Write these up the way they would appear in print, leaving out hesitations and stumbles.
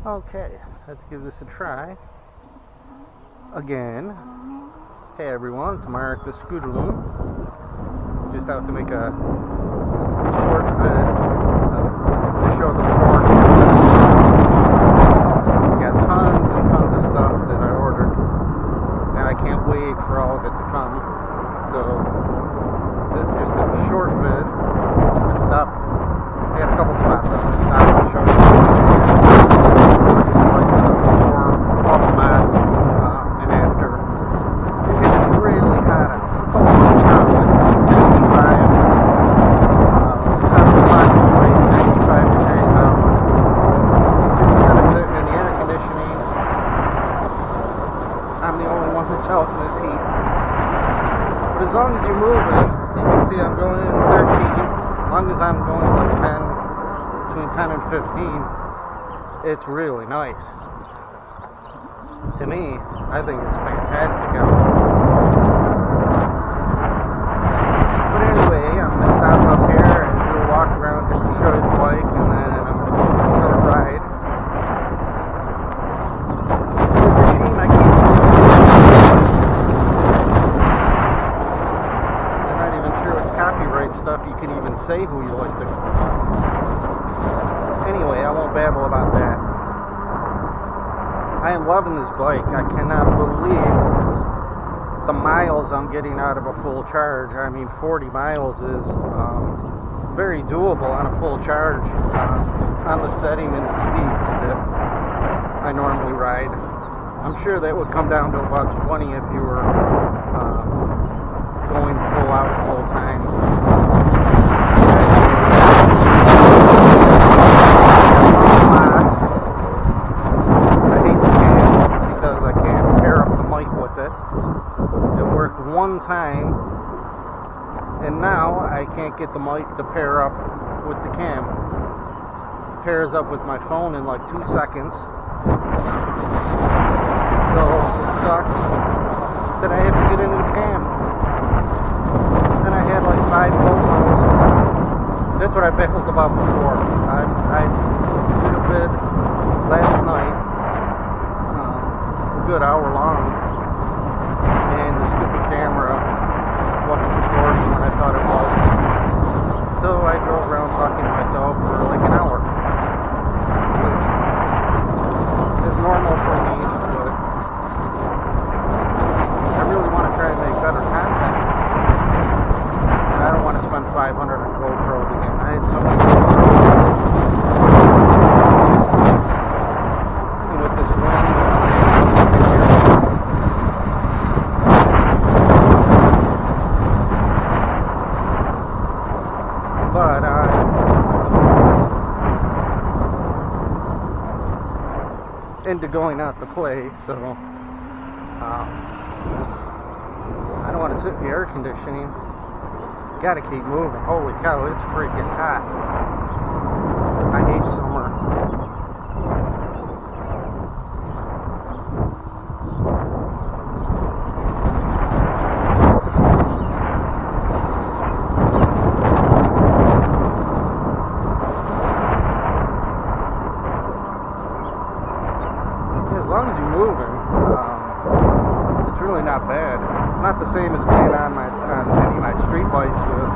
Okay, let's give this a try. Again. Hey everyone, it's Mark the Scooterloon. Just out to make a short vid to show the performance. I got tons and tons of stuff that I ordered, and I can't wait for all of it to come. So, this is just a short vid. I'm gonna stop. I got a couple spots I'm gonna stop and show you. I'm the only one that's out in this heat. But as long as you're moving, you can see I'm going in 13. As long as I'm going like 10, between 10 and 15, it's really nice. To me, I think it's fantastic out there. But anyway, I'm going to stop up here and do a walk around just to show you the bike, and then I'm going to go for a short ride. Stuff you can even say who you like to. Anyway, I won't babble about that. I am loving this bike. I cannot believe the miles I'm getting out of a full charge. I mean, 40 miles is very doable on a full charge on the setting and the speeds that I normally ride. I'm sure that would come down to about 20 if you were going full out full time. One time, and now I can't get the mic to pair up with the cam. It pairs up with my phone in like 2 seconds, so it sucks that I have to get into the cam. Then I had like 5 GoPros. That's what I babbled about before. I did a vid last night, a good hour long, and the stupid camera wasn't recording when I thought it was. So I drove around talking to myself for like an hour, which is normal for me, but I really want to try and make better content. And I don't want to spend $500 on GoPros again. I had so many GoPros. And with this wind, but into going out to play, so I don't want to sit in the air conditioning. Gotta keep moving. Holy cow, it's freaking hot. I hate summer. As long as you're moving, it's really not bad. It's not the same as being on any of my street bikes with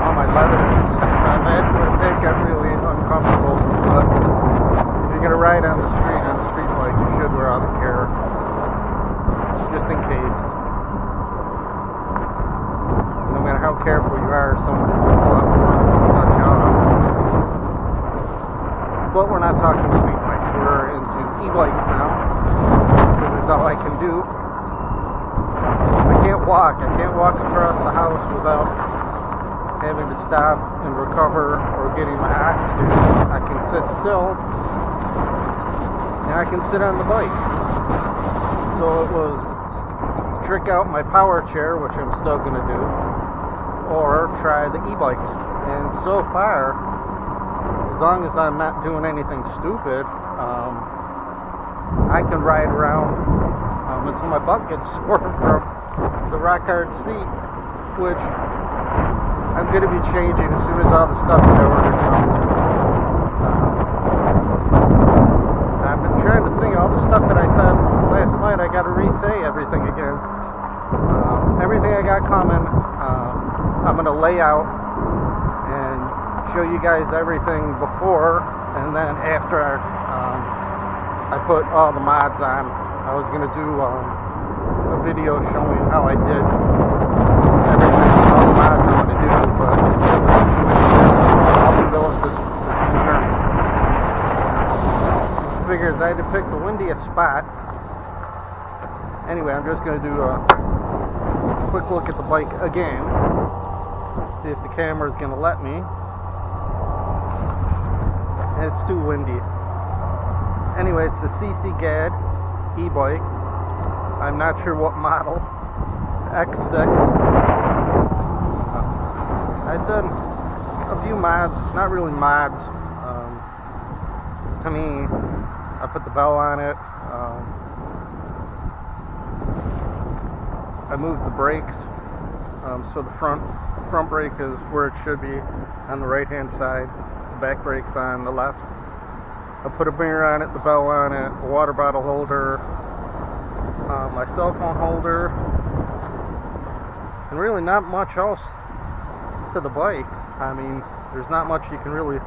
all my leathers and stuff on that. That got really uncomfortable. But if you're gonna ride on the street bike, you should wear all the gear, just in case. No matter how careful you are, somebody's gonna pull up and cut you out. But we're not talking street bikes. We're into e-bikes now, because that's all I can do. I can't walk. I can't walk across the house without having to stop and recover or getting my oxygen. I can sit still, and I can sit on the bike. So it was trick out my power chair, which I'm still going to do, or try the e-bikes. And so far, as long as I'm not doing anything stupid, I can ride around until my butt gets sore from the rock hard seat, which I'm going to be changing as soon as all the stuff that I ordered comes. I layout and show you guys everything before and then after I put all the mods on. I was going to do a video showing how I did everything, all the mods I'm going to do, but I'll do those this winter. Figures I had to pick the windiest spot. Anyway, I'm just going to do a quick look at the bike again, see if the camera is going to let me. And it's too windy. Anyway, it's the SisiGad e-bike. I'm not sure what model. X6. I've done a few mods, not really mods. To me, I put the bell on it. I moved the brakes, so the front brake is where it should be on the right hand side. The back brake's on the left. I put a mirror on it, the bell on it, a water bottle holder, my cell phone holder, and really not much else to the bike. I mean, there's not much you can really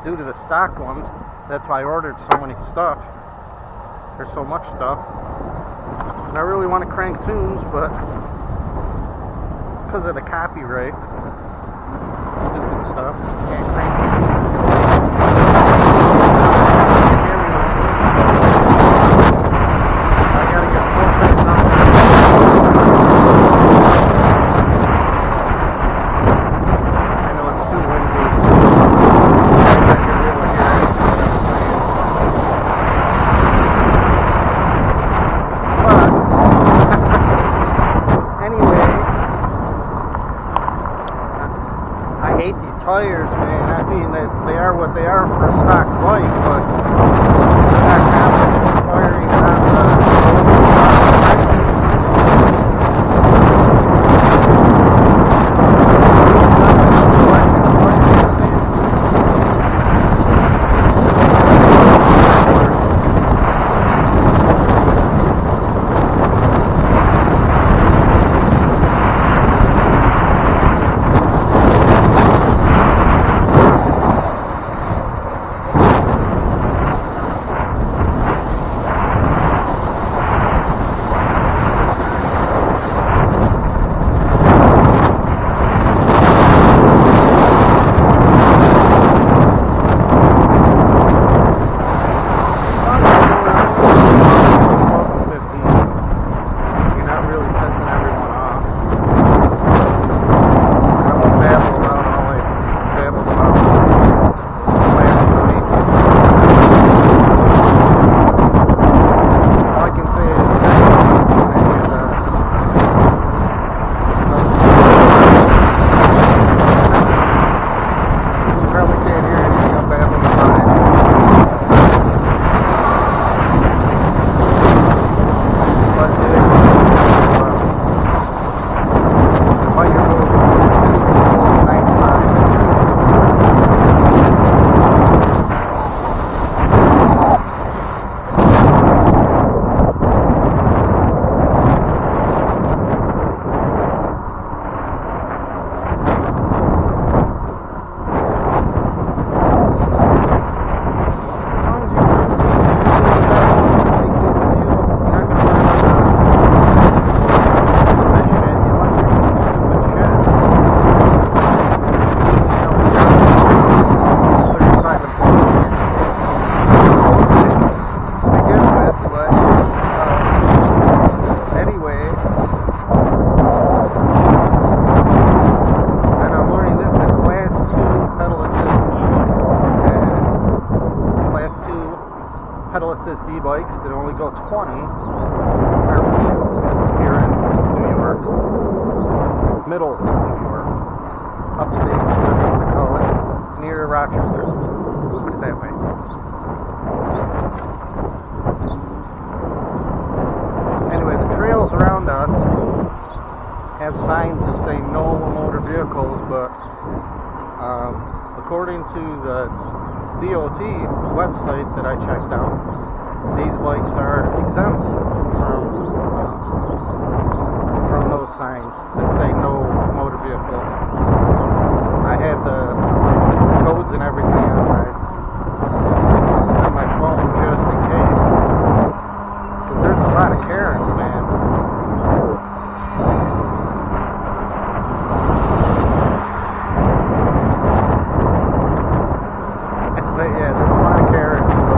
do to the stock ones. That's why I ordered so many stuff. There's so much stuff. And I really want to crank tunes, but because of the copyright, stupid stuff, can't crank tunes. Tires, man. I mean, they are what they are for a stock bike, but they're not confident firing on e-bikes that only go 20 here in New York, middle of New York, upstate, whatever they call it, near Rochester. Put it that way. Anyway, the trails around us have signs that say no motor vehicles, but according to the DOT website that I checked out, these bikes are exempt from those signs that say no motor vehicles. I had the codes and everything on my phone just in case. Because there's a lot of Karens, man. But yeah, there's a lot of Karens, so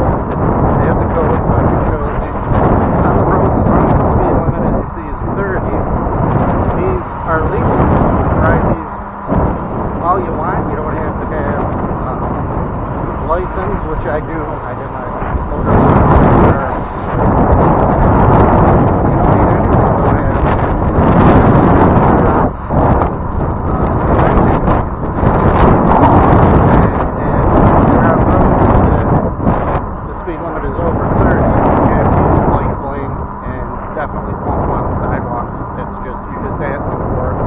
they have the codes so I can show you. On the roads, as long as the speed limit, as you see, is 30. These are legal. Ride these all you want. You don't have to have license, which I do. I have my motor license. You don't need anything to go ahead and you're on roads that the speed limit is over 30. You have to use your light lane and definitely won't on the sidewalks. It's just, you're just asking for it.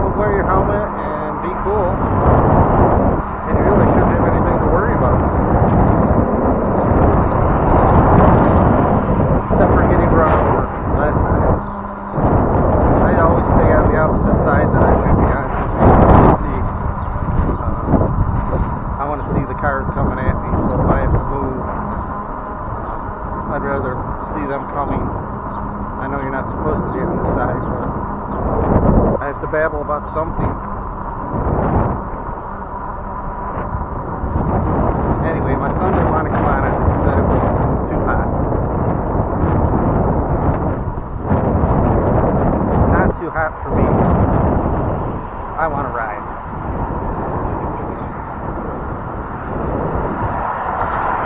Well, wear your helmet and be cool. And you really shouldn't have anything to worry about. Except for getting run over. But I always stay on the opposite side that I should be on. I want to see the cars coming at me, so if I have to move, I'd rather see them coming. I know you're not supposed to be on this side, but I have to babble about something. Anyway, my son didn't want to come on it. He said it was too hot. Not too hot for me. I want to ride.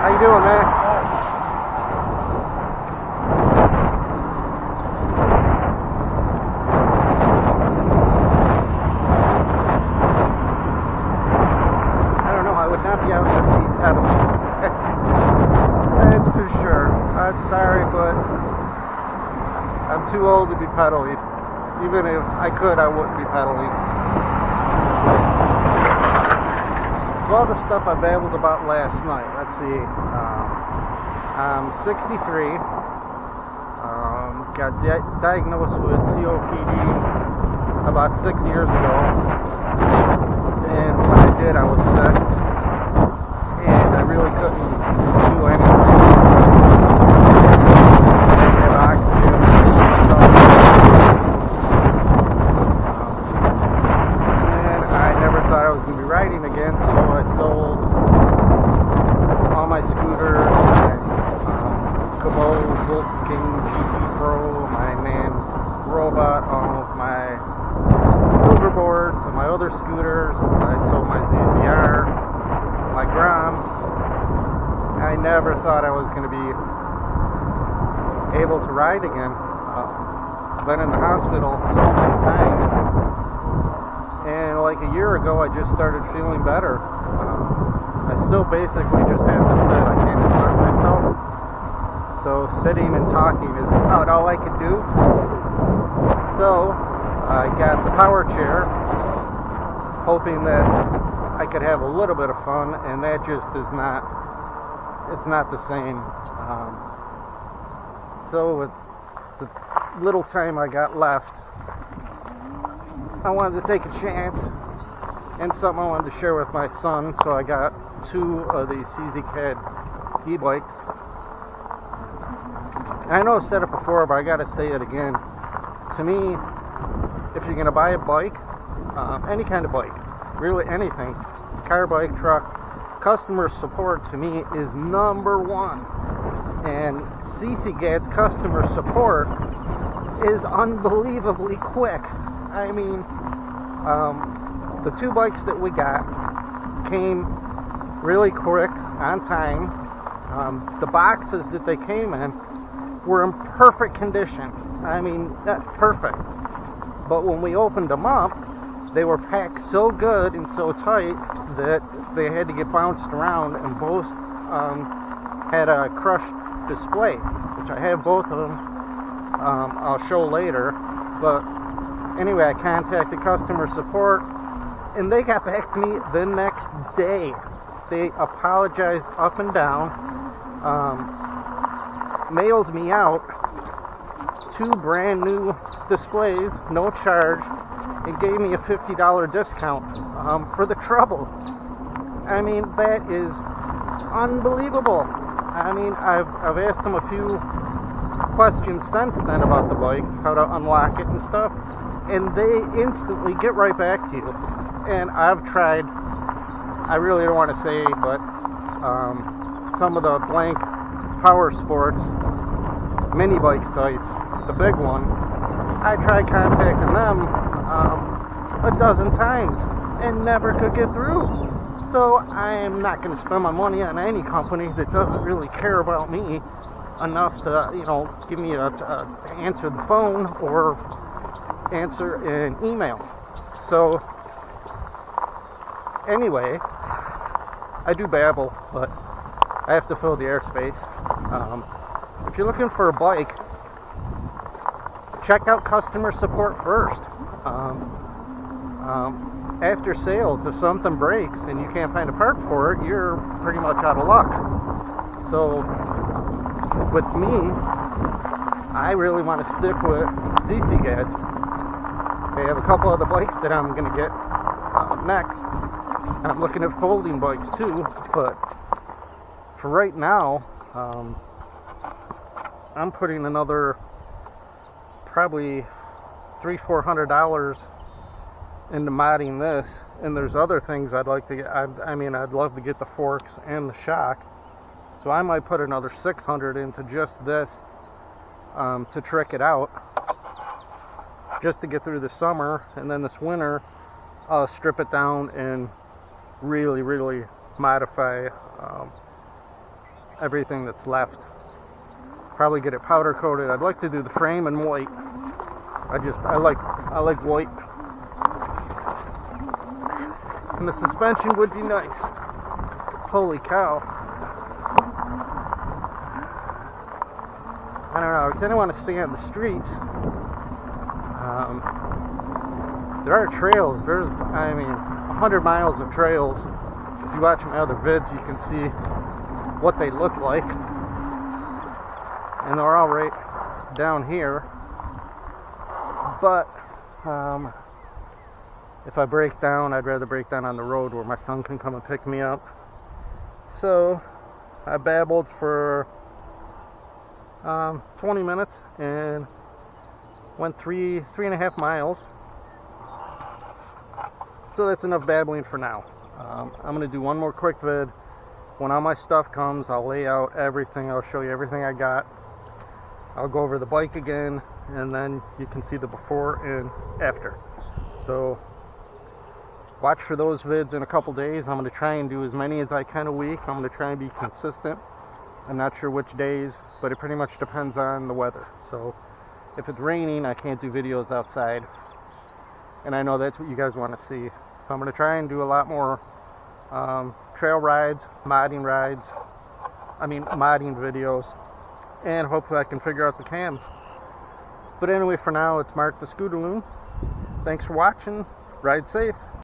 How you doing, man? That's for sure. I'm sorry, but I'm too old to be pedaling. Even if I could, I wouldn't be pedaling. So all the stuff I babbled about last night. Let's see. I'm 63. Got diagnosed with COPD about 6 years ago. And when I did, I was sick. I really couldn't do anything. I didn't have oxygen. And I never thought I was going to be riding again, so I sold all my scooters, my Cabot, Vulcan King GT Pro, my Man Robot, all of my hoverboards, and my other scooters. I sold my ZZR, my Grom. I never thought I was going to be able to ride again. Been in the hospital so many times, and like a year ago I just started feeling better. I still basically just have to sit. I can't exert myself, so sitting and talking is about all I could do. So I got the power chair, hoping that I could have a little bit of fun, and that just is not. It's not the same. So with the little time I got left, I wanted to take a chance and something I wanted to share with my son. So I got 2 of these SisiGad e-bikes. I know I've said it before, but I gotta say it again. To me, if you're gonna buy a bike, any kind of bike, really anything, car, bike, truck, customer support to me is number 1, and SisiGad's customer support is unbelievably quick. I mean, the 2 bikes that we got came really quick, on time. The boxes that they came in were in perfect condition. I mean, that's perfect. But when we opened them up, they were packed so good and so tight that they had to get bounced around, and both had a crushed display, which I have both of them. I'll show later. But anyway, I contacted customer support, and they got back to me the next day. They apologized up and down, mailed me out 2 brand new displays, no charge, and gave me a $50 discount for the trouble. I mean, that is unbelievable. I mean, I've asked them a few questions since then about the bike, how to unlock it and stuff, and they instantly get right back to you. And I've tried, I really don't want to say, but some of the blank power sports mini bike sites, the big one, I tried contacting them a dozen times and never could get through. So I am not going to spend my money on any company that doesn't really care about me enough to, you know, give me answer the phone or answer an email. So anyway, I do babble, but I have to fill the airspace. If you're looking for a bike, check out customer support first. After sales, if something breaks and you can't find a part for it, you're pretty much out of luck. So with me, I really want to stick with SisiGad. They have a couple other bikes that I'm going to get next. I'm looking at folding bikes too, but for right now, I'm putting another probably $300-400 into modding this, and there's other things I'd like to get. I'd love to get the forks and the shock, so I might put another $600 into just this to trick it out, just to get through the summer, and then this winter I'll strip it down and really modify everything that's left. Probably get it powder coated. I'd like to do the frame in white. I like white. And the suspension would be nice. Holy cow. I don't know, I kind of want to stay on the streets. There are trails. There's, 100 miles of trails. If you watch my other vids, you can see what they look like. And they're all right down here. But if I break down, I'd rather break down on the road where my son can come and pick me up. So I babbled for 20 minutes and went three and a half miles. So that's enough babbling for now. I'm going to do one more quick vid. When all my stuff comes, I'll lay out everything. I'll show you everything I got. I'll go over the bike again, and then you can see the before and after. So watch for those vids in a couple days. I'm going to try and do as many as I can a week. I'm going to try and be consistent. I'm not sure which days, but it pretty much depends on the weather. So if it's raining, I can't do videos outside, and I know that's what you guys want to see. So I'm going to try and do a lot more trail rides, modding videos, and hopefully I can figure out the cams. But anyway, for now, it's Mark the Scooterloon. Thanks for watching. Ride safe.